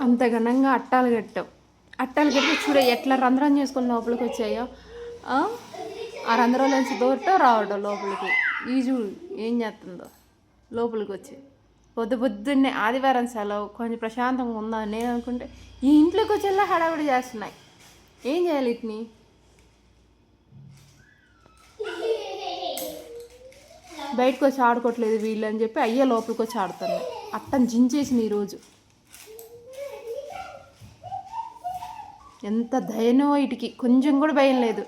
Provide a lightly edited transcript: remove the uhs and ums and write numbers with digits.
అంత ఘనంగా అట్టాలు కట్టాం. అట్టాలు కట్టి చూడ ఎట్లా రంధ్రం చేసుకొని లోపలికి వచ్చాయో. ఆ రంధ్రంలోంచి దూరటం రావడం లోపలికి. ఈ చూడు ఏం చేస్తుందో లోపలికి వచ్చి. పొద్దున్నే ఆదివారం సెలవు కొంచెం ప్రశాంతంగా ఉందా అని నేను అనుకుంటే ఈ ఇంట్లోకి వచ్చేలా హడావిడి చేస్తున్నాయి. ఏం చేయాలి వీటిని? బయటకు వచ్చి ఆడుకోవట్లేదు వీళ్ళు అని చెప్పి అయ్యే లోపలికి వచ్చి ఆడుతున్నాయి. అట్టని జించేసింది ఈరోజు. ఎంత ధైర్యమో వీటికి, కొంచెం కూడా భయం లేదు.